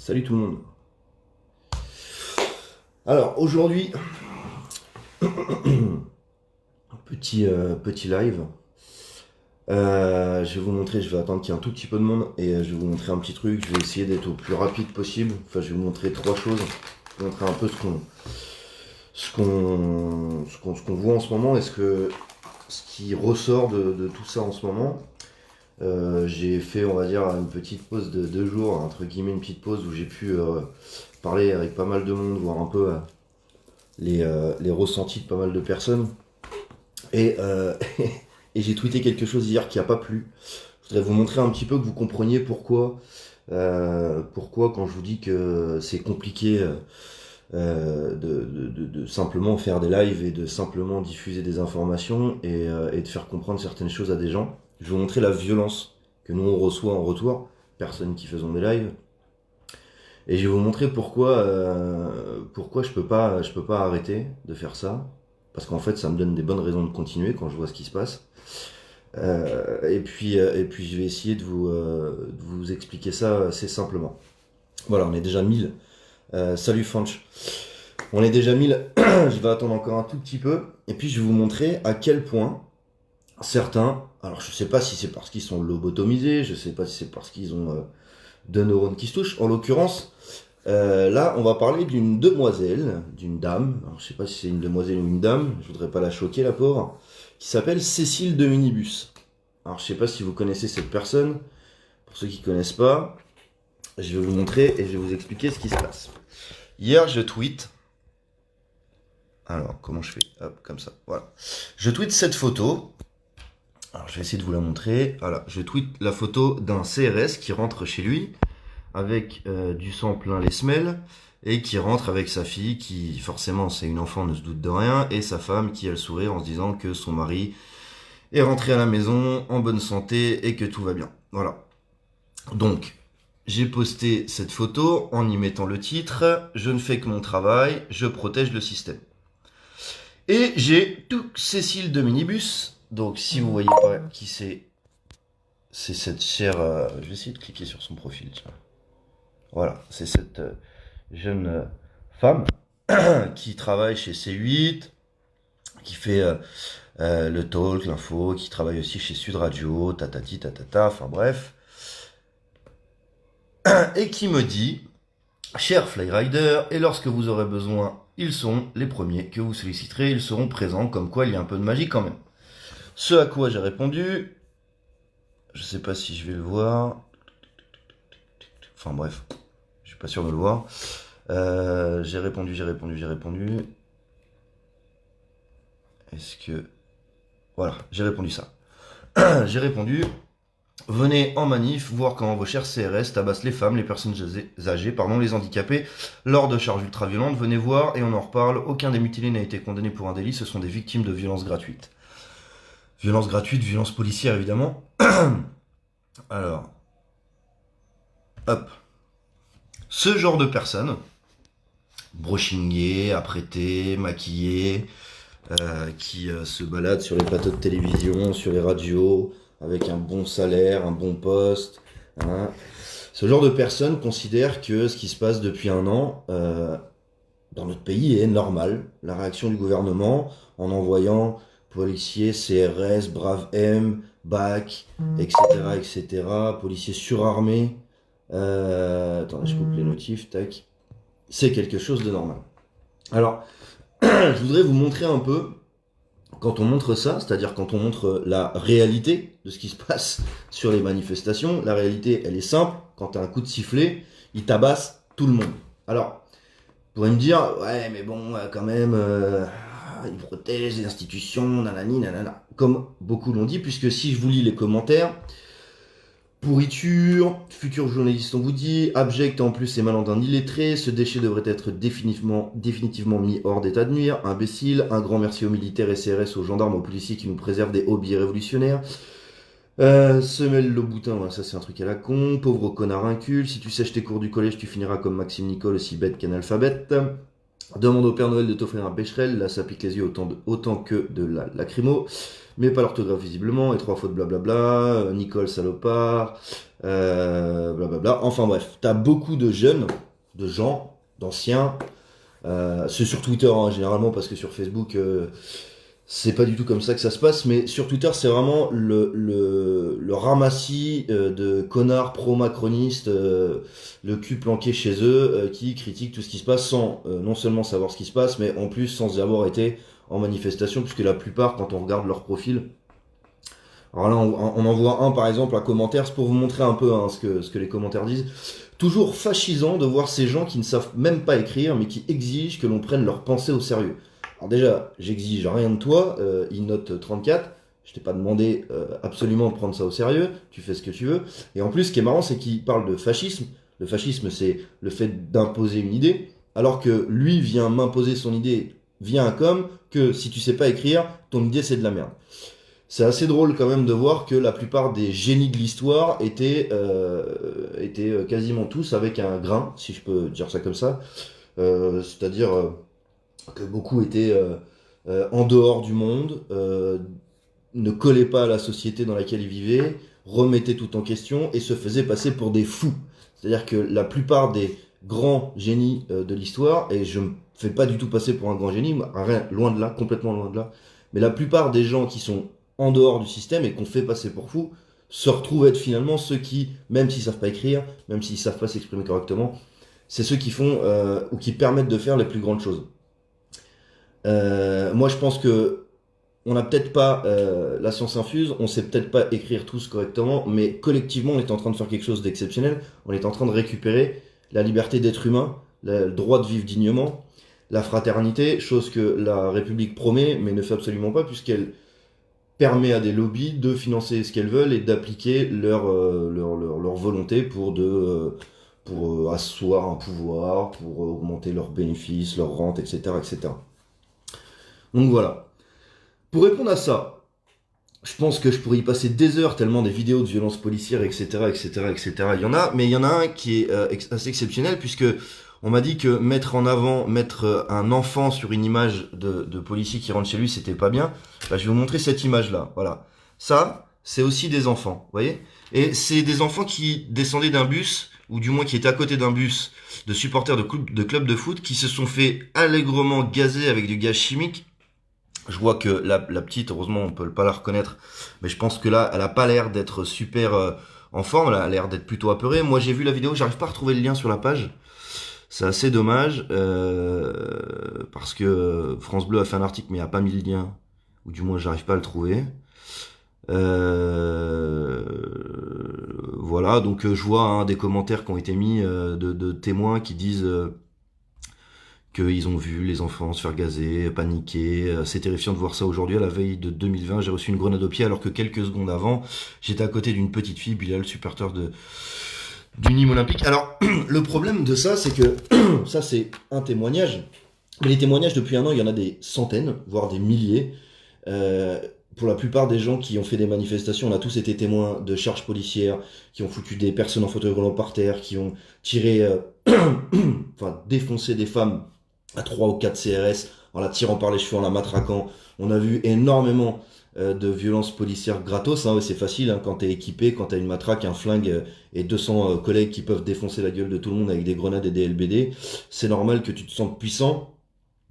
Salut tout le monde. Alors aujourd'hui, petit live. Je vais vous montrer, je vais attendre qu'il y ait un tout petit peu de monde et je vais vous montrer un petit truc. Je vais essayer d'être au plus rapide possible. Enfin, je vais vous montrer trois choses. Je vais vous montrer un peu ce qu'on voit en ce moment et ce qui ressort de tout ça en ce moment. J'ai fait, on va dire, une petite pause de 2 jours, entre guillemets, une petite pause où j'ai pu parler avec pas mal de monde, voir un peu les ressentis de pas mal de personnes. Et, et j'ai tweeté quelque chose hier qui a pas plu. Je voudrais vous montrer un petit peu que vous compreniez pourquoi quand je vous dis que c'est compliqué de simplement faire des lives et de simplement diffuser des informations et de faire comprendre certaines choses à des gens. Je vais vous montrer la violence que nous on reçoit en retour, personnes qui faisons des lives. Et je vais vous montrer pourquoi je peux pas arrêter de faire ça. Parce qu'en fait, ça me donne des bonnes raisons de continuer quand je vois ce qui se passe. Et puis je vais essayer de vous expliquer ça assez simplement. Voilà, on est déjà 1000. Salut Fanch. On est déjà 1000. Je vais attendre encore un tout petit peu. Et puis je vais vous montrer à quel point certains, alors je sais pas si c'est parce qu'ils sont lobotomisés, je sais pas si c'est parce qu'ils ont deux neurones qui se touchent. En l'occurrence, là, on va parler d'une demoiselle, d'une dame. Alors, je sais pas si c'est une demoiselle ou une dame. Je voudrais pas la choquer, la pauvre. Qui s'appelle Cécile de Minibus. Alors, je sais pas si vous connaissez cette personne. Pour ceux qui connaissent pas, je vais vous montrer et je vais vous expliquer ce qui se passe. Hier, je tweet. Alors, comment je fais? Hop, comme ça. Voilà. Je tweet cette photo. Alors, je vais essayer de vous la montrer. Voilà. Je tweet la photo d'un CRS qui rentre chez lui avec du sang plein les semelles et qui rentre avec sa fille qui forcément c'est une enfant, ne se doute de rien, et sa femme qui a le sourire en se disant que son mari est rentré à la maison en bonne santé et que tout va bien. Voilà. Donc j'ai posté cette photo en y mettant le titre: je ne fais que mon travail, je protège le système. Et j'ai tout Cécile de Minibus. Donc si vous voyez pas qui c'est cette chère je vais essayer de cliquer sur son profil, tiens. Voilà, c'est cette jeune femme qui travaille chez C8, qui fait le talk, l'info, qui travaille aussi chez Sud Radio, tatati tatata, enfin bref, et qui me dit: cher Flyrider, et lorsque vous aurez besoin, ils sont les premiers que vous solliciterez, ils seront présents, comme quoi il y a un peu de magie quand même. Ce à quoi j'ai répondu, je sais pas si je vais le voir, enfin bref, je suis pas sûr de le voir. J'ai répondu. Est-ce que... Voilà, j'ai répondu ça. J'ai répondu: venez en manif voir comment vos chers CRS tabassent les femmes, les personnes âgées, les handicapés, lors de charges ultra-violentes. Venez voir et on en reparle. Aucun des mutilés n'a été condamné pour un délit, ce sont des victimes de violences gratuites. Violences gratuites, violences policières évidemment. Alors, hop. Ce genre de personnes, brochingées, apprêtées, maquillées, qui se baladent sur les plateaux de télévision, sur les radios, avec un bon salaire, un bon poste. Hein. Ce genre de personnes considèrent que ce qui se passe depuis un an dans notre pays est normal. La réaction du gouvernement en envoyant policiers, CRS, Brave M, BAC, etc., etc., policiers surarmés. Attendez, je coupe les notifs, tac. C'est quelque chose de normal. Alors, je voudrais vous montrer un peu, quand on montre ça, c'est-à-dire quand on montre la réalité de ce qui se passe sur les manifestations, la réalité, elle est simple. Quand t'as un coup de sifflet, il tabasse tout le monde. Alors, vous pourrez me dire: ouais, mais bon, quand même, il protège les institutions, nanani, nanana. Comme beaucoup l'ont dit, puisque si je vous lis les commentaires: pourriture, futur journaliste on vous dit, abject, en plus c'est malandin illettré, ce déchet devrait être définitivement mis hors d'état de nuire, imbécile, un grand merci aux militaires et CRS, aux gendarmes, aux policiers qui nous préservent des hobbies révolutionnaires. Semelle le boutin, voilà, ça c'est un truc à la con, pauvre connard inculte, si tu sèches tes cours du collège tu finiras comme Maxime Nicole, aussi bête qu'analphabète. Demande au Père Noël de t'offrir un Becherel, là ça pique les yeux autant que de la lacrymo, mais pas l'orthographe visiblement, et 3 fautes blablabla, Nicole salopard, blablabla. Enfin bref, t'as beaucoup de jeunes, de gens, d'anciens. C'est sur Twitter hein, généralement parce que sur Facebook c'est pas du tout comme ça que ça se passe, mais sur Twitter c'est vraiment le ramassis de connards pro-macronistes, le cul planqué chez eux, qui critiquent tout ce qui se passe sans non seulement savoir ce qui se passe, mais en plus sans y avoir été en manifestation, puisque la plupart, quand on regarde leur profil, alors là on en voit un par exemple, un commentaire, c'est pour vous montrer un peu hein, ce que les commentaires disent. Toujours fascisant de voir ces gens qui ne savent même pas écrire, mais qui exigent que l'on prenne leur pensée au sérieux. Alors déjà, j'exige rien de toi, il note 34, je t'ai pas demandé absolument de prendre ça au sérieux, tu fais ce que tu veux. Et en plus, ce qui est marrant, c'est qu'il parle de fascisme. Le fascisme, c'est le fait d'imposer une idée, alors que lui vient m'imposer son idée via un com, que si tu sais pas écrire, ton idée c'est de la merde. C'est assez drôle quand même de voir que la plupart des génies de l'histoire étaient quasiment tous avec un grain, si je peux dire ça comme ça. C'est-à-dire que beaucoup étaient en dehors du monde, ne collaient pas à la société dans laquelle ils vivaient, remettaient tout en question et se faisaient passer pour des fous. C'est-à-dire que la plupart des grands génies de l'histoire, et je me fais pas du tout passer pour un grand génie, rien, loin de là, complètement loin de là, mais la plupart des gens qui sont en dehors du système et qu'on fait passer pour fous se retrouvent être finalement ceux qui, même s'ils savent pas écrire, même s'ils savent pas s'exprimer correctement, c'est ceux qui font ou qui permettent de faire les plus grandes choses. Moi, je pense que on n'a peut-être pas la science infuse, on sait peut-être pas écrire tous correctement, mais collectivement, on est en train de faire quelque chose d'exceptionnel. On est en train de récupérer la liberté d'être humain, le droit de vivre dignement, la fraternité, chose que la République promet, mais ne fait absolument pas, puisqu'elle permet à des lobbies de financer ce qu'elles veulent et d'appliquer leur volonté pour asseoir un pouvoir, pour augmenter leurs bénéfices, leurs rentes, etc., etc. Donc voilà. Pour répondre à ça, je pense que je pourrais y passer des heures tellement des vidéos de violences policières, etc., etc., etc. Il y en a, mais il y en a un qui est assez exceptionnel puisque on m'a dit que mettre un enfant sur une image de policier qui rentre chez lui, c'était pas bien. Bah, je vais vous montrer cette image-là. Voilà. Ça, c'est aussi des enfants, vous voyez? Et c'est des enfants qui descendaient d'un bus, ou du moins qui étaient à côté d'un bus de supporters de clubs de foot, qui se sont fait allègrement gazer avec du gaz chimique. Je vois que la petite, heureusement, on peut pas la reconnaître, mais je pense que là, elle a pas l'air d'être super en forme, elle a l'air d'être plutôt apeurée. Moi, j'ai vu la vidéo, j'arrive pas à retrouver le lien sur la page. C'est assez dommage, parce que France Bleu a fait un article, mais il a pas mis le lien, ou du moins, j'arrive pas à le trouver. Voilà, donc je vois hein, des commentaires qui ont été mis de témoins qui disent qu'ils ont vu les enfants se faire gazer, paniquer. C'est terrifiant de voir ça aujourd'hui, à la veille de 2020. J'ai reçu une grenade au pied alors que quelques secondes avant, j'étais à côté d'une petite fille, Bilal, supporter du Nîmes Olympique. Alors, le problème de ça, c'est que ça, c'est un témoignage. Mais les témoignages, depuis un an, il y en a des centaines, voire des milliers. Pour la plupart des gens qui ont fait des manifestations, on a tous été témoins de charges policières, qui ont foutu des personnes en fauteuil roulant par terre, qui ont tiré, enfin, défoncé des femmes à 3 ou 4 CRS en la tirant par les cheveux, en la matraquant. On a vu énormément de violences policières gratos. Hein, c'est facile hein, quand t'es équipé, quand t'as une matraque, un flingue et 200 collègues qui peuvent défoncer la gueule de tout le monde avec des grenades et des LBD. C'est normal que tu te sentes puissant.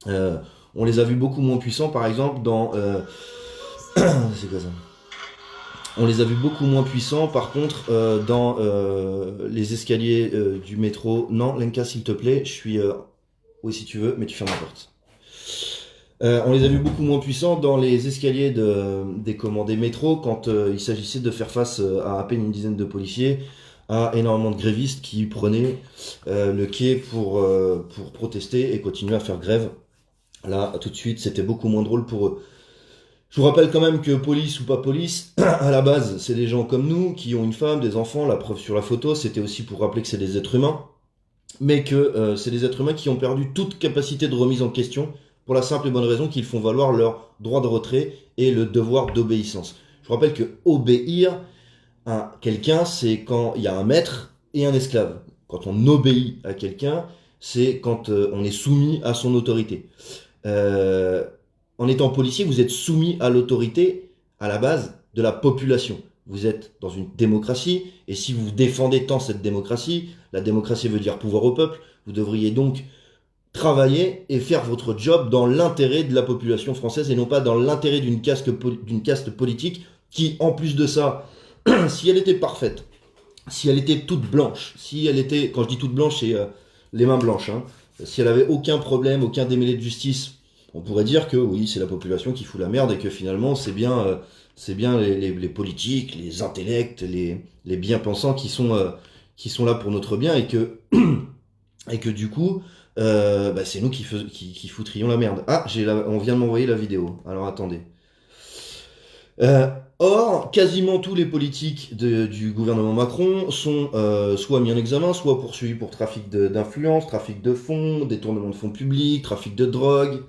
On les a vus beaucoup moins puissants, par exemple, dans... c'est quoi ça? On les a vus beaucoup moins puissants, par contre, dans les escaliers du métro. Non, Lenka, s'il te plaît, je suis... oui, si tu veux, mais tu fermes la porte. On les a vus beaucoup moins puissants dans les escaliers des métros quand il s'agissait de faire face à peine une dizaine de policiers, à énormément de grévistes qui prenaient le quai pour protester et continuer à faire grève. Là, tout de suite, c'était beaucoup moins drôle pour eux. Je vous rappelle quand même que police ou pas police, à la base, c'est des gens comme nous qui ont une femme, des enfants. La preuve sur la photo, c'était aussi pour rappeler que c'est des êtres humains, mais que c'est des êtres humains qui ont perdu toute capacité de remise en question pour la simple et bonne raison qu'ils font valoir leur droit de retrait et le devoir d'obéissance. Je vous rappelle que obéir à quelqu'un, c'est quand il y a un maître et un esclave. Quand on obéit à quelqu'un, c'est quand on est soumis à son autorité. En étant policier, vous êtes soumis à l'autorité, à la base, de la population. vous êtes dans une démocratie, et si vous défendez tant cette démocratie, la démocratie veut dire pouvoir au peuple, vous devriez donc travailler et faire votre job dans l'intérêt de la population française et non pas dans l'intérêt d'une caste politique qui, en plus de ça, si elle était parfaite, si elle était toute blanche, si elle était, quand je dis toute blanche, c'est les mains blanches, hein, si elle avait aucun problème, aucun démêlé de justice, on pourrait dire que oui, c'est la population qui fout la merde et que finalement c'est bien les politiques, les intellects, les bien-pensants qui sont là pour notre bien et que du coup, c'est nous qui foutrions la merde. Ah, on vient de m'envoyer la vidéo. Alors attendez. Or, quasiment tous les politiques du gouvernement Macron sont soit mis en examen, soit poursuivis pour trafic d'influence, trafic de fonds, détournement de fonds publics, trafic de drogue,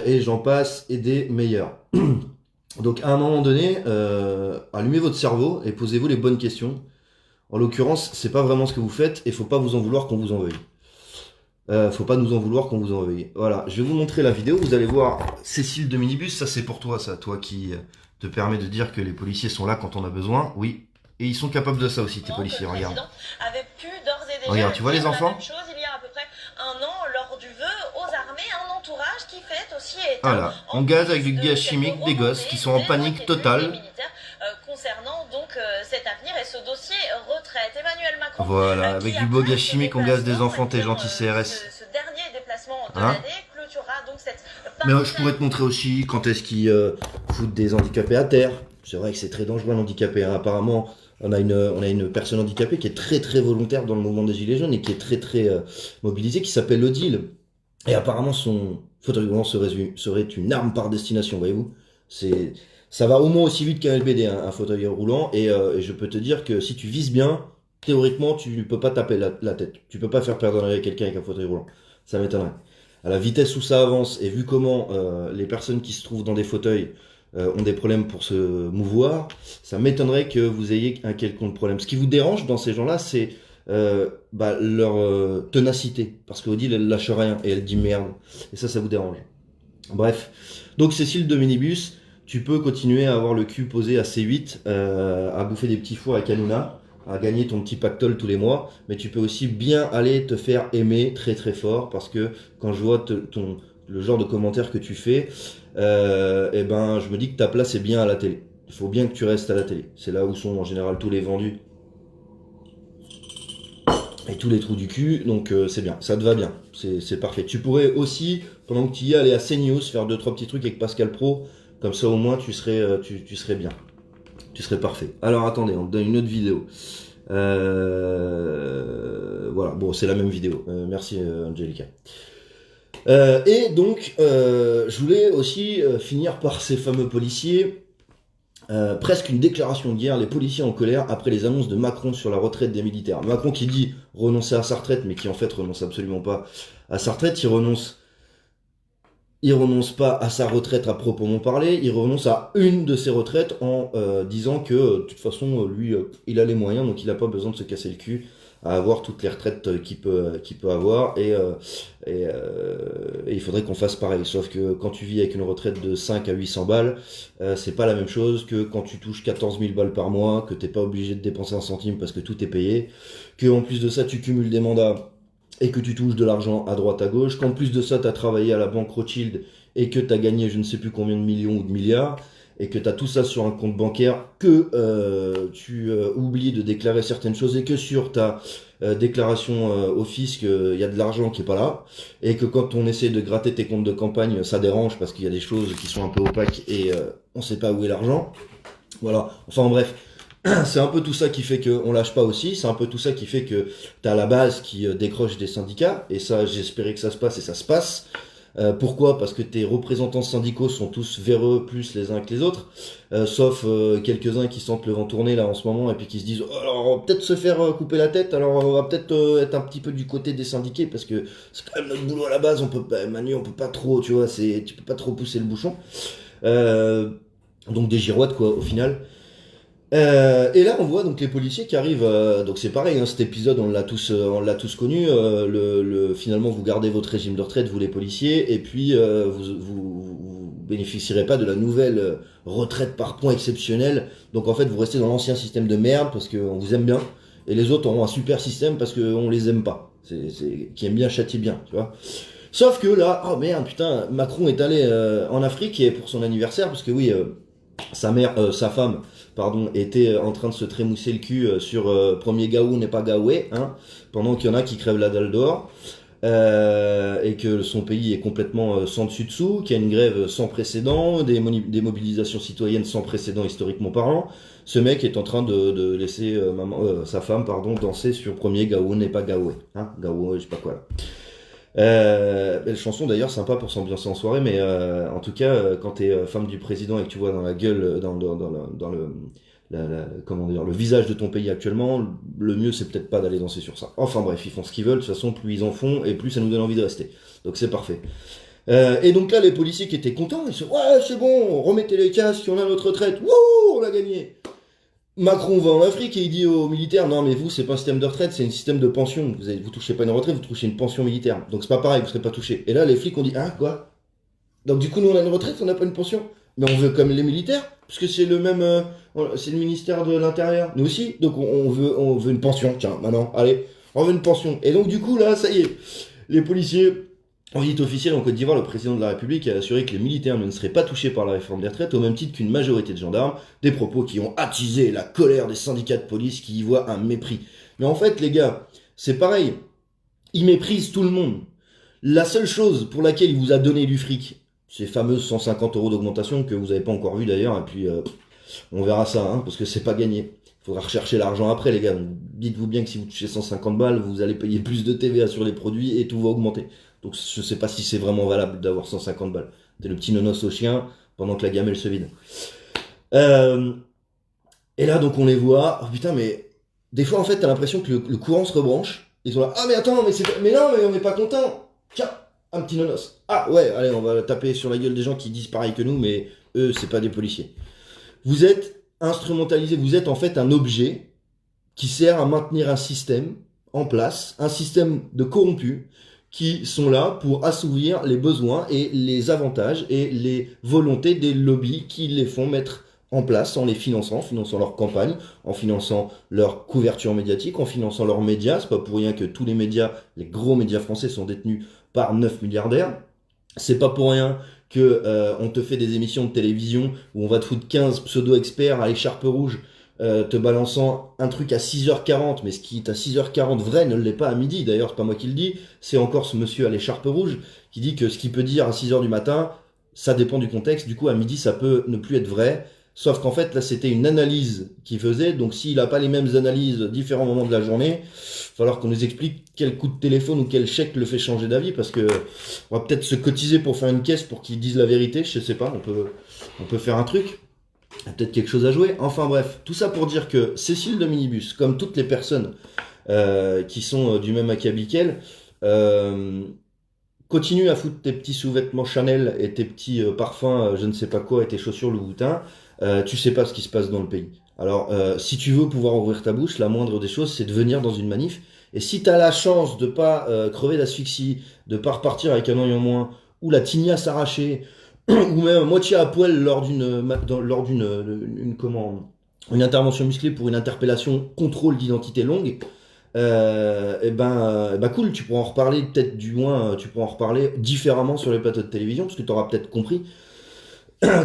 et j'en passe, et des meilleurs. Donc à un moment donné, allumez votre cerveau et posez-vous les bonnes questions. En l'occurrence, c'est pas vraiment ce que vous faites, et faut pas vous en vouloir qu'on vous en veuille. Faut pas nous en vouloir qu'on vous en veuille. Voilà, je vais vous montrer la vidéo, vous allez voir Cécile de Minibus, ça c'est pour toi, ça, toi qui te permet de dire que les policiers sont là quand on a besoin, oui. Et ils sont capables de ça aussi, tes policiers, regarde. Avait pu d'ores et déjà regarde, tu vois les enfants? La même chose, il y a à peu près un an, lors du vœu aux armées, un entourage qui fait aussi état. Voilà, on gaz avec du gaz chimique des gosses qui sont en panique totale. Concernant donc cet avenir et ce dossier retraite. Emmanuel Macron. Voilà, avec du beau gaz chimique, on gaz des enfants, t'es gentil CRS. Ce dernier déplacement de l'année clôturera donc cette. Mais je pourrais te montrer aussi quand est-ce qu'ils foutent des handicapés à terre. C'est vrai que c'est très dangereux un handicapé. Hein. Apparemment, on a une personne handicapée qui est très très volontaire dans le mouvement des Gilets jaunes et qui est très très mobilisée, qui s'appelle Odile. Et apparemment, son fauteuil roulant serait une arme par destination, voyez-vous. Ça va au moins aussi vite qu'un LBD, hein, un fauteuil roulant, et je peux te dire que si tu vises bien, théoriquement, tu ne peux pas taper la tête. Tu peux pas faire perdre l'arrêt à quelqu'un avec un fauteuil roulant. Ça m'étonnerait. À la vitesse où ça avance, et vu comment les personnes qui se trouvent dans des fauteuils ont des problèmes pour se mouvoir, ça m'étonnerait que vous ayez un quelconque problème. Ce qui vous dérange dans ces gens-là, c'est leur ténacité. Parce qu'Odile, elle lâche rien, et elle dit merde. Et ça vous dérange. Bref. Donc Cécile de Minibus, tu peux continuer à avoir le cul posé à C8, à bouffer des petits fours avec Hanouna, à gagner ton petit pactole tous les mois, mais tu peux aussi bien aller te faire aimer très très fort, parce que quand je vois le genre de commentaires que tu fais, je me dis que ta place est bien à la télé. Il faut bien que tu restes à la télé. C'est là où sont en général tous les vendus et tous les trous du cul, donc c'est bien, ça te va bien, c'est parfait. Tu pourrais aussi, pendant que tu y es, aller à CNews, faire 2-3 petits trucs avec Pascal Pro. Comme ça, au moins, tu serais bien. Tu serais parfait. Alors, attendez, on te donne une autre vidéo. Voilà, bon, c'est la même vidéo. Merci, Angelica. Et donc, je voulais aussi finir par ces fameux policiers. Presque une déclaration de guerre, les policiers en colère après les annonces de Macron sur la retraite des militaires. Macron qui dit renoncer à sa retraite, mais qui en fait renonce absolument pas à sa retraite. Il renonce pas à sa retraite à proprement parler, il renonce à une de ses retraites en disant que de toute façon lui il a les moyens, donc il n'a pas besoin de se casser le cul à avoir toutes les retraites qu'il peut avoir et il faudrait qu'on fasse pareil, sauf que quand tu vis avec une retraite de 5 à 800 balles, c'est pas la même chose que quand tu touches 14 000 balles par mois, que t'es pas obligé de dépenser un centime parce que tout est payé, que en plus de ça tu cumules des mandats et que tu touches de l'argent à droite à gauche, qu'en plus de ça, tu as travaillé à la banque Rothschild et que tu as gagné je ne sais plus combien de millions ou de milliards, et que tu as tout ça sur un compte bancaire, que tu oublies de déclarer certaines choses et que sur ta déclaration au fisc, il y a de l'argent qui est pas là, et que quand on essaie de gratter tes comptes de campagne, ça dérange parce qu'il y a des choses qui sont un peu opaques et on sait pas où est l'argent. Voilà, enfin bref. C'est un peu tout ça qui fait qu'on lâche pas aussi, c'est un peu tout ça qui fait que t'as la base qui décroche des syndicats, et ça j'espérais que ça se passe et ça se passe. Pourquoi? Parce que tes représentants syndicaux sont tous véreux plus les uns que les autres, sauf quelques-uns qui sentent le vent tourner là en ce moment et puis qui se disent oh, alors on va peut-être se faire couper la tête, alors on va peut-être être un petit peu du côté des syndiqués parce que c'est quand même notre boulot à la base, Manu on peut pas trop, tu vois, tu peux pas trop pousser le bouchon. Donc des girouettes quoi au final. Et là on voit donc les policiers qui arrivent, donc c'est pareil, hein, cet épisode on l'a tous connu, finalement vous gardez votre régime de retraite vous les policiers et puis vous bénéficierez pas de la nouvelle retraite par points exceptionnelle. Donc en fait, vous restez dans l'ancien système de merde parce qu'on vous aime bien. Et les autres auront un super système parce qu'on les aime pas. Qui aime bien châtie bien, tu vois. Sauf que là, oh merde, putain, Macron est allé en Afrique et pour son anniversaire, parce que oui, sa femme, pardon, était en train de se trémousser le cul sur premier Gaou n'est pas Gaoué, hein, pendant qu'il y en a qui crèvent la dalle d'or, et que son pays est complètement sans dessus-dessous, qu'il y a une grève sans précédent, des mobilisations citoyennes sans précédent historiquement parlant. Ce mec est en train de laisser sa femme, pardon, danser sur premier Gaou n'est pas Gaoué, hein, Gaou, je sais pas quoi là. Belle chanson d'ailleurs, sympa pour s'ambiancer en soirée, mais en tout cas, quand t'es femme du président et que tu vois dans la gueule, dans le, comment dire, le visage de ton pays actuellement, le mieux c'est peut-être pas d'aller danser sur ça. Enfin bref, ils font ce qu'ils veulent, de toute façon plus ils en font et plus ça nous donne envie de rester. Donc c'est parfait. Et donc là, les policiers qui étaient contents, ils se disent ouais c'est bon, remettez les casques, on a notre retraite, wouh, on a gagné. Macron va en Afrique et il dit aux militaires non mais vous c'est pas un système de retraite, c'est un système de pension. Vous touchez pas une retraite, vous touchez une pension militaire. Donc c'est pas pareil, vous serez pas touché. Et là les flics ont dit ah quoi? Donc du coup nous on a une retraite, on n'a pas une pension. Mais on veut comme les militaires, parce que c'est le même, c'est le ministère de l'Intérieur. Nous aussi, donc on veut une pension. Tiens maintenant, allez, on veut une pension. Et donc du coup là ça y est, les policiers. En visite officielle en Côte d'Ivoire, le président de la République a assuré que les militaires ne seraient pas touchés par la réforme des retraites, au même titre qu'une majorité de gendarmes, des propos qui ont attisé la colère des syndicats de police qui y voient un mépris. Mais en fait, les gars, c'est pareil, ils méprisent tout le monde. La seule chose pour laquelle il vous a donné du fric, ces fameuses 150 € d'augmentation que vous n'avez pas encore vu d'ailleurs, et puis on verra ça, hein, parce que c'est pas gagné. Il faudra rechercher l'argent après, les gars. Donc, dites-vous bien que si vous touchez 150 balles, vous allez payer plus de TVA sur les produits et tout va augmenter. Donc je sais pas si c'est vraiment valable d'avoir 150 balles. T'es le petit nonos au chien pendant que la gamelle se vide. Et là donc on les voit. Oh putain mais des fois en fait t'as l'impression que le courant se rebranche. Ils sont là ah mais attends mais non mais on n'est pas content. Tiens un petit nonos. Ah ouais allez on va taper sur la gueule des gens qui disent pareil que nous mais eux c'est pas des policiers. Vous êtes instrumentalisé. Vous êtes en fait un objet qui sert à maintenir un système en place, un système de corrompus qui sont là pour assouvir les besoins et les avantages et les volontés des lobbies qui les font mettre en place en les finançant, en finançant leur campagne, en finançant leur couverture médiatique, en finançant leurs médias. C'est pas pour rien que tous les médias, les gros médias français sont détenus par 9 milliardaires. C'est pas pour rien que on te fait des émissions de télévision où on va te foutre 15 pseudo-experts à l'écharpe rouge te balançant un truc à 6h40, mais ce qui est à 6h40 vrai ne l'est pas à midi, d'ailleurs c'est pas moi qui le dis, c'est encore ce monsieur à l'écharpe rouge qui dit que ce qu'il peut dire à 6h du matin, ça dépend du contexte, du coup à midi ça peut ne plus être vrai, sauf qu'en fait là c'était une analyse qu'il faisait, donc s'il a pas les mêmes analyses à différents moments de la journée, il va falloir qu'on nous explique quel coup de téléphone ou quel chèque le fait changer d'avis, parce que on va peut-être se cotiser pour faire une caisse pour qu'il dise la vérité, je sais pas, on peut faire un truc. Il y a peut-être quelque chose à jouer. Enfin bref, tout ça pour dire que Cécile de Minibus, comme toutes les personnes qui sont du même acabit qu'elle, continue à foutre tes petits sous-vêtements Chanel et tes petits parfums, je ne sais pas quoi, et tes chaussures Louboutin. Tu sais pas ce qui se passe dans le pays. Alors, si tu veux pouvoir ouvrir ta bouche, la moindre des choses, c'est de venir dans une manif. Et si t'as la chance de pas crever d'asphyxie, de pas repartir avec un œil en moins, ou la tignasse arrachée, ou même moitié à poil lors une intervention musclée pour une interpellation contrôle d'identité longue, cool, tu pourras en reparler peut-être du moins, tu pourras en reparler différemment sur les plateaux de télévision parce que tu auras peut-être compris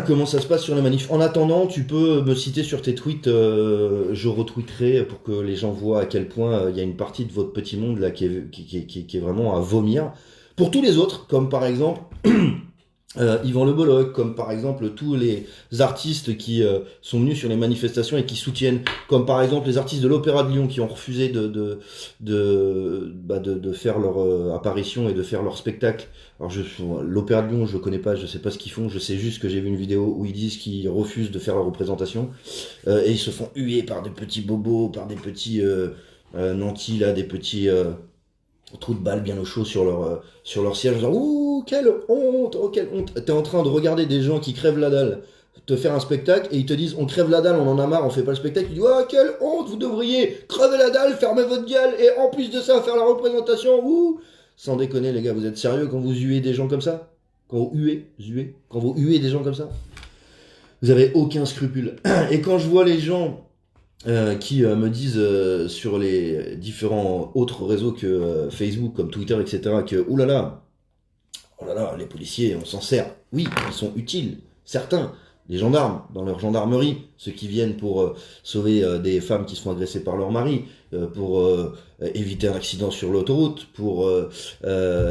comment ça se passe sur les manifs. En attendant, tu peux me citer sur tes tweets, je retweeterai pour que les gens voient à quel point il y a une partie de votre petit monde là qui est vraiment à vomir. Pour tous les autres, comme par exemple Yvan Le Bolloc, comme par exemple tous les artistes qui sont venus sur les manifestations et qui soutiennent, comme par exemple les artistes de l'Opéra de Lyon qui ont refusé de faire leur apparition et de faire leur spectacle. Alors l'Opéra de Lyon, je connais pas, je sais pas ce qu'ils font, je sais juste que j'ai vu une vidéo où ils disent qu'ils refusent de faire leur représentation et ils se font huer par des petits bobos, par des petits nantis là, des petits trous de balles bien au chaud sur leur siège, genre ouh quelle honte, oh quelle honte. T'es en train de regarder des gens qui crèvent la dalle te faire un spectacle et ils te disent on crève la dalle, on en a marre, on fait pas le spectacle. Tu dis oh quelle honte, vous devriez crever la dalle, fermer votre gueule et en plus de ça faire la représentation. Ouh, sans déconner les gars, vous êtes sérieux quand vous huez des gens comme ça? quand quand vous huez des gens comme ça, vous avez aucun scrupule. Et quand je vois les gens qui me disent sur les différents autres réseaux que Facebook, comme Twitter, etc., que oulala, oh là là, les policiers, on s'en sert. Oui, ils sont utiles, certains. Les gendarmes, dans leur gendarmerie, ceux qui viennent pour sauver des femmes qui se font agresser par leur mari, pour éviter un accident sur l'autoroute, pour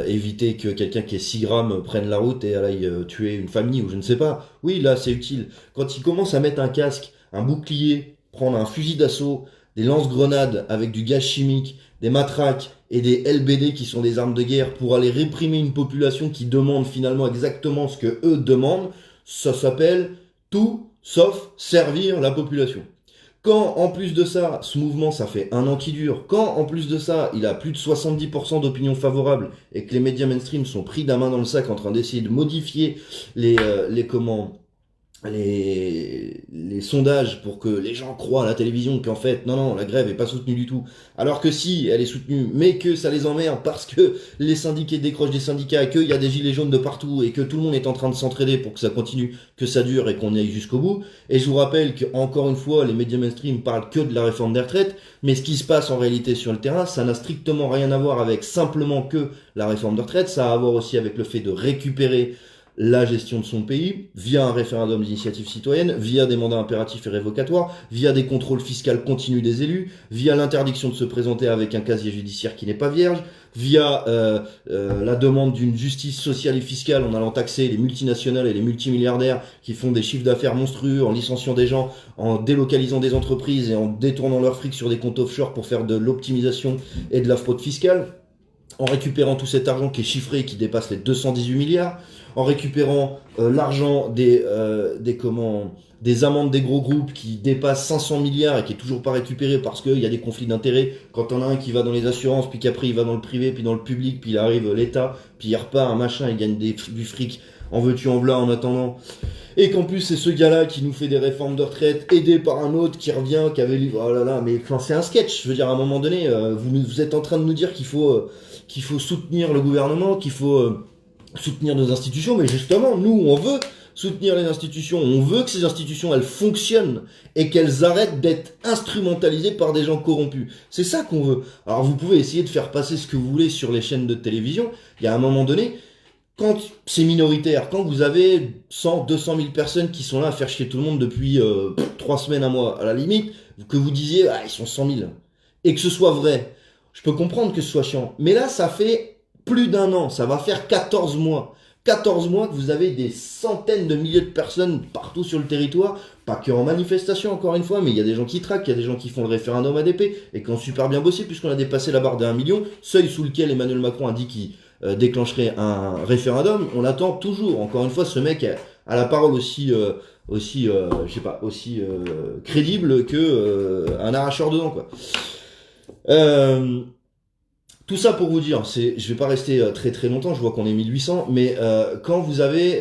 éviter que quelqu'un qui est 6 grammes prenne la route et aille tuer une famille ou je ne sais pas. Oui, là, c'est utile. Quand ils commencent à mettre un casque, un bouclier, prendre un fusil d'assaut, des lance-grenades avec du gaz chimique, des matraques et des LBD qui sont des armes de guerre pour aller réprimer une population qui demande finalement exactement ce que eux demandent, ça s'appelle tout sauf servir la population. Quand en plus de ça, ce mouvement ça fait 1 an qu'il dure, quand en plus de ça il a plus de 70% d'opinion favorable et que les médias mainstream sont pris d'un main dans le sac en train d'essayer de modifier les sondages pour que les gens croient à la télévision qu'en fait, non, la grève est pas soutenue du tout. Alors que si, elle est soutenue, mais que ça les emmerde parce que les syndiqués décrochent des syndicats, qu'il y a des gilets jaunes de partout et que tout le monde est en train de s'entraider pour que ça continue, que ça dure et qu'on aille jusqu'au bout. Et je vous rappelle que, encore une fois, les médias mainstream parlent que de la réforme des retraites, mais ce qui se passe en réalité sur le terrain, ça n'a strictement rien à voir avec simplement que la réforme des retraites, ça a à voir aussi avec le fait de récupérer la gestion de son pays via un référendum d'initiative citoyenne, via des mandats impératifs et révocatoires, via des contrôles fiscaux continus des élus, via l'interdiction de se présenter avec un casier judiciaire qui n'est pas vierge, via la demande d'une justice sociale et fiscale en allant taxer les multinationales et les multimilliardaires qui font des chiffres d'affaires monstrueux, en licenciant des gens, en délocalisant des entreprises et en détournant leur fric sur des comptes offshore pour faire de l'optimisation et de la fraude fiscale, en récupérant tout cet argent qui est chiffré et qui dépasse les 218 milliards, en récupérant l'argent des amendes des gros groupes qui dépassent 500 milliards et qui est toujours pas récupéré parce qu'il y a des conflits d'intérêts. Quand on a un qui va dans les assurances, puis qu'après il va dans le privé, puis dans le public, puis il arrive l'État, puis il repart un machin, il gagne du fric, en veux-tu en voilà en attendant. Et qu'en plus c'est ce gars-là qui nous fait des réformes de retraite, aidé par un autre qui revient, qui avait lu, oh là là, mais enfin c'est un sketch. Je veux dire, à un moment donné, vous êtes en train de nous dire qu'il faut soutenir le gouvernement, qu'il faut soutenir nos institutions, mais justement, nous, on veut soutenir les institutions, on veut que ces institutions, elles fonctionnent et qu'elles arrêtent d'être instrumentalisées par des gens corrompus. C'est ça qu'on veut. Alors vous pouvez essayer de faire passer ce que vous voulez sur les chaînes de télévision, il y a un moment donné, quand c'est minoritaire, quand vous avez 100, 200 000 personnes qui sont là à faire chier tout le monde depuis 3 semaines, un mois, à la limite, que vous disiez, ah, ils sont 100 000, et que ce soit vrai, je peux comprendre que ce soit chiant. Mais là, ça fait plus d'1 an, ça va faire 14 mois. 14 mois que vous avez des centaines de milliers de personnes partout sur le territoire, pas que en manifestation encore une fois, mais il y a des gens qui traquent, il y a des gens qui font le référendum ADP et qui ont super bien bossé puisqu'on a dépassé la barre des 1 million, seuil sous lequel Emmanuel Macron a dit qu'il déclencherait un référendum. On attend toujours, encore une fois, ce mec a la parole aussi crédible que un arracheur de dents, quoi. Tout ça pour vous dire, je vais pas rester très très longtemps, je vois qu'on est 1800, mais quand vous avez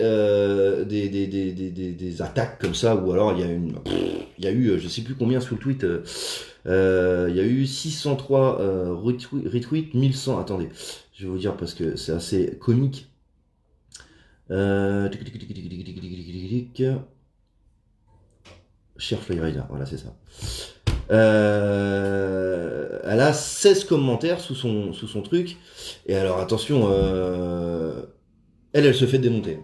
des attaques comme ça, ou alors il y a eu, je sais plus combien sous le tweet, il y a eu 603 retweets, 1100, attendez, je vais vous dire parce que c'est assez comique. Cher Flyrider, voilà c'est ça. Elle a 16 commentaires sous son truc. Et alors attention, elle se fait démonter.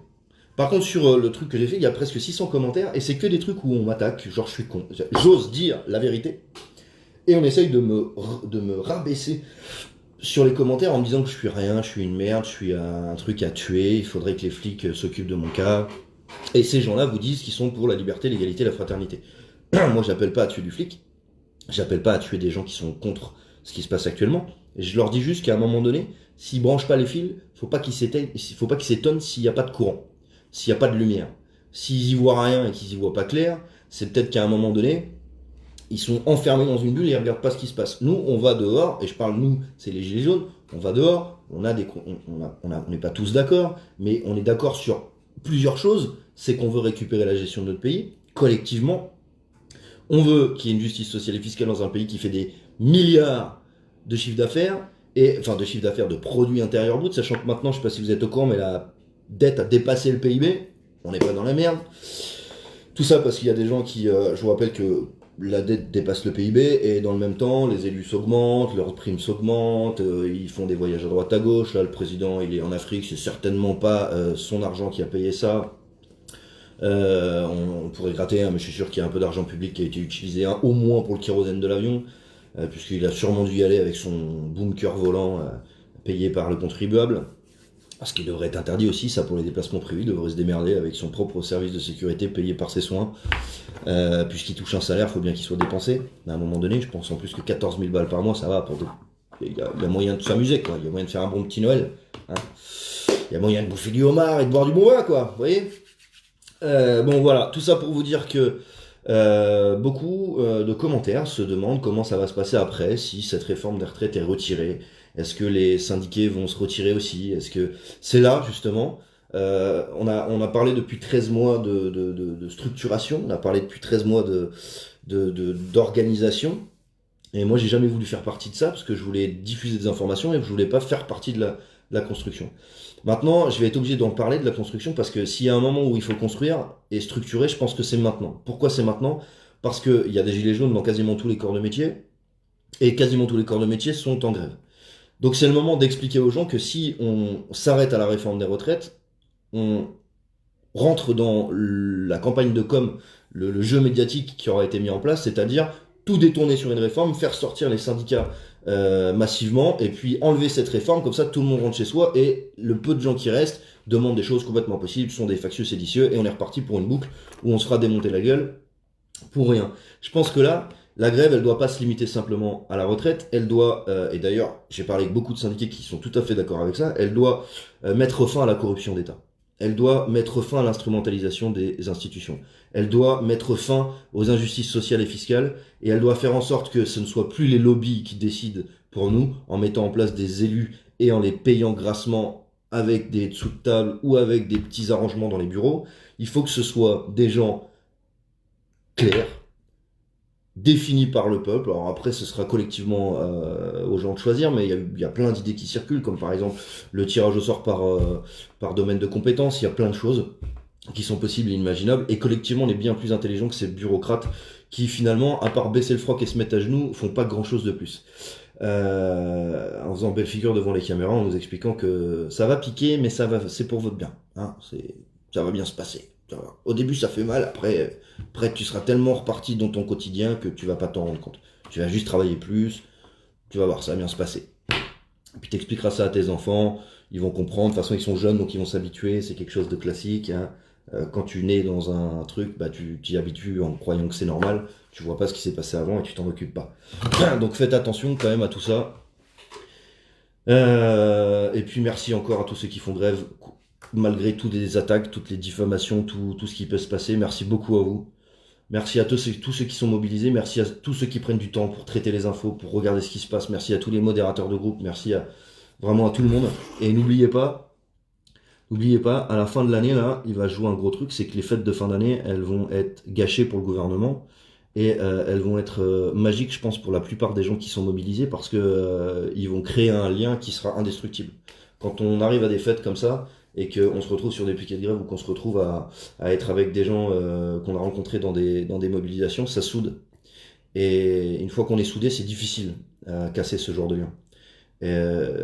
Par contre sur le truc que j'ai fait, il y a presque 600 commentaires et c'est que des trucs où on m'attaque, genre je suis con. J'ose dire la vérité. Et on essaye de me rabaisser sur les commentaires en me disant que je suis rien, je suis une merde, je suis un truc à tuer, il faudrait que les flics s'occupent de mon cas. Et ces gens-là vous disent qu'ils sont pour la liberté, l'égalité, la fraternité. Moi j'appelle pas à tuer du flic. J'appelle pas à tuer des gens qui sont contre ce qui se passe actuellement. Et je leur dis juste qu'à un moment donné, s'ils branchent pas les fils, faut pas qu'ils s'étonnent s'il n'y a pas de courant, s'il n'y a pas de lumière. S'ils y voient rien et qu'ils y voient pas clair, c'est peut-être qu'à un moment donné, ils sont enfermés dans une bulle et ils regardent pas ce qui se passe. Nous, on va dehors, et je parle nous, c'est les gilets jaunes, on va dehors, on n'est pas tous d'accord, mais on est d'accord sur plusieurs choses. C'est qu'on veut récupérer la gestion de notre pays, collectivement. On veut qu'il y ait une justice sociale et fiscale dans un pays qui fait des milliards de chiffre d'affaires, de produits intérieurs bruts, sachant que maintenant, je sais pas si vous êtes au courant, mais dette a dépassé le PIB, on n'est pas dans la merde. Tout ça parce qu'il y a des gens qui, je vous rappelle que la dette dépasse le PIB et dans le même temps, les élus s'augmentent, leurs primes s'augmentent, ils font des voyages à droite à gauche. Là, le président, il est en Afrique, c'est certainement pas son argent qui a payé ça. On pourrait gratter, hein, mais je suis sûr qu'il y a un peu d'argent public qui a été utilisé, hein, au moins pour le kérosène de l'avion, puisqu'il a sûrement dû y aller avec son bunker volant payé par le contribuable. Ce qui devrait être interdit aussi, ça pour les déplacements privés, il devrait se démerder avec son propre service de sécurité payé par ses soins. Puisqu'il touche un salaire, il faut bien qu'il soit dépensé. À un moment donné, je pense en plus que 14 000 balles par mois, ça va. Il y a moyen de s'amuser, quoi. Il y a moyen de faire un bon petit Noël. Hein. Il y a moyen de bouffer du homard et de boire du bon vin, quoi. Vous voyez bon, voilà. Tout ça pour vous dire que beaucoup de commentaires se demandent comment ça va se passer après, si cette réforme des retraites est retirée. Est-ce que les syndiqués vont se retirer aussi? Est-ce que c'est là, justement, on a parlé depuis 13 mois de structuration, on a parlé depuis 13 mois d'organisation, et moi j'ai jamais voulu faire partie de ça, parce que je voulais diffuser des informations et je voulais pas faire partie de la construction. Maintenant, je vais être obligé d'en parler de la construction, parce que s'il y a un moment où il faut construire et structurer, je pense que c'est maintenant. Pourquoi c'est maintenant? Parce qu'il y a des gilets jaunes dans quasiment tous les corps de métier, et quasiment tous les corps de métier sont en grève. Donc c'est le moment d'expliquer aux gens que si on s'arrête à la réforme des retraites, on rentre dans la campagne de com, le jeu médiatique qui aura été mis en place, c'est-à-dire tout détourner sur une réforme, faire sortir les syndicats massivement, et puis enlever cette réforme, comme ça tout le monde rentre chez soi, et le peu de gens qui restent demandent des choses complètement possibles, sont des factieux séditieux, et on est reparti pour une boucle où on se fera démonter la gueule pour rien. Je pense que là, la grève, elle doit pas se limiter simplement à la retraite, elle doit, et d'ailleurs, j'ai parlé avec beaucoup de syndiqués qui sont tout à fait d'accord avec ça, elle doit mettre fin à la corruption d'État. Elle doit mettre fin à l'instrumentalisation des institutions. Elle doit mettre fin aux injustices sociales et fiscales, et elle doit faire en sorte que ce ne soit plus les lobbies qui décident pour nous, en mettant en place des élus et en les payant grassement avec des dessous de table ou avec des petits arrangements dans les bureaux. Il faut que ce soit des gens clairs, défini par le peuple. Alors après, ce sera collectivement aux gens de choisir, mais il y a plein d'idées qui circulent, comme par exemple le tirage au sort par domaine de compétences. Il y a plein de choses qui sont possibles et imaginables, et collectivement, on est bien plus intelligent que ces bureaucrates qui, finalement, à part baisser le froc et se mettre à genoux, font pas grand-chose de plus. En faisant belle figure devant les caméras, en nous expliquant que ça va piquer, mais c'est pour votre bien. Hein, ça va bien se passer. Au début, ça fait mal. Après, tu seras tellement reparti dans ton quotidien que tu vas pas t'en rendre compte. Tu vas juste travailler plus. Tu vas voir, ça va bien se passer. Et puis t'expliqueras ça à tes enfants. Ils vont comprendre. De toute façon, ils sont jeunes, donc ils vont s'habituer. C'est quelque chose de classique. Hein. Quand tu nais dans un truc, bah tu t'y habitues en croyant que c'est normal. Tu vois pas ce qui s'est passé avant et tu t'en occupes pas. Donc faites attention quand même à tout ça. Et puis merci encore à tous ceux qui font grève. Malgré toutes les attaques, toutes les diffamations, tout ce qui peut se passer, merci beaucoup à vous. Merci à tous ceux qui sont mobilisés, merci à tous ceux qui prennent du temps pour traiter les infos, pour regarder ce qui se passe, merci à tous les modérateurs de groupe, merci vraiment à tout le monde. Et n'oubliez pas, à la fin de l'année, là, il va jouer un gros truc, c'est que les fêtes de fin d'année, elles vont être gâchées pour le gouvernement, et elles vont être magiques, je pense, pour la plupart des gens qui sont mobilisés, parce que ils vont créer un lien qui sera indestructible. Quand on arrive à des fêtes comme ça, et qu'on se retrouve sur des piquets de grève ou qu'on se retrouve à être avec des gens qu'on a rencontrés dans des mobilisations, ça soude. Et une fois qu'on est soudé, c'est difficile à casser ce genre de lien. Et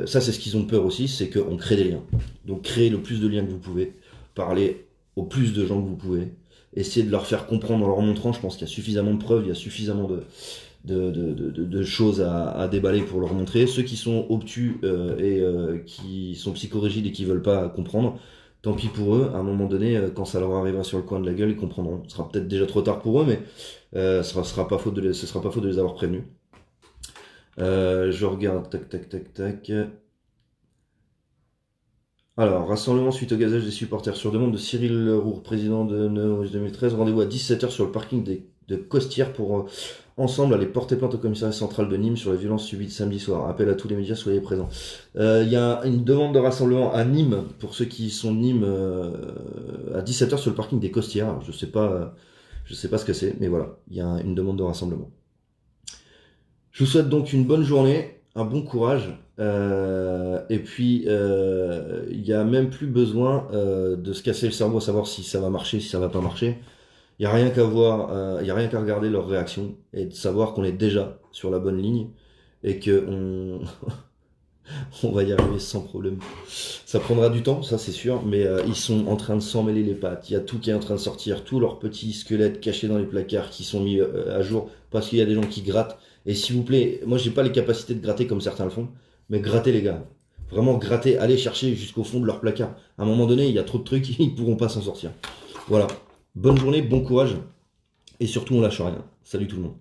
ça, c'est ce qu'ils ont peur aussi, c'est qu'on crée des liens. Donc créez le plus de liens que vous pouvez, parlez au plus de gens que vous pouvez, essayez de leur faire comprendre en leur montrant, je pense qu'il y a suffisamment de preuves, il y a suffisamment de choses à déballer pour leur montrer. Ceux qui sont obtus et qui sont psychorigides et qui veulent pas comprendre, tant pis pour eux. À un moment donné, quand ça leur arrivera sur le coin de la gueule, ils comprendront. Ce sera peut-être déjà trop tard pour eux, mais ce sera pas faute de les avoir prévenus. Je regarde, tac. Alors, rassemblement suite au gazage des supporters sur demande de Cyril Roux, président de Neurose 2013. Rendez-vous à 17h sur le parking de Costières pour ensemble aller porter plainte au commissariat central de Nîmes sur les violences subies samedi soir. Appel à tous les médias, soyez présents. Il y a une demande de rassemblement à Nîmes, pour ceux qui sont de Nîmes, à 17h sur le parking des Costières. Alors, je sais pas ce que c'est, mais voilà, il y a une demande de rassemblement. Je vous souhaite donc une bonne journée. un bon courage. Et puis, il n'y a même plus besoin de se casser le cerveau à savoir si ça va marcher, si ça va pas marcher. Il n'y a rien qu'à voir, il y a rien qu'à regarder leur réaction et de savoir qu'on est déjà sur la bonne ligne et que on va y arriver sans problème. Ça prendra du temps, ça c'est sûr, mais ils sont en train de s'emmêler les pattes. Il y a tout qui est en train de sortir, tous leurs petits squelettes cachés dans les placards qui sont mis à jour parce qu'il y a des gens qui grattent. Et s'il vous plaît, moi j'ai pas les capacités de gratter comme certains le font, mais grattez les gars. Vraiment gratter, allez chercher jusqu'au fond de leur placard. À un moment donné, il y a trop de trucs, ils pourront pas s'en sortir. Voilà. Bonne journée, bon courage, et surtout on lâche rien. Salut tout le monde.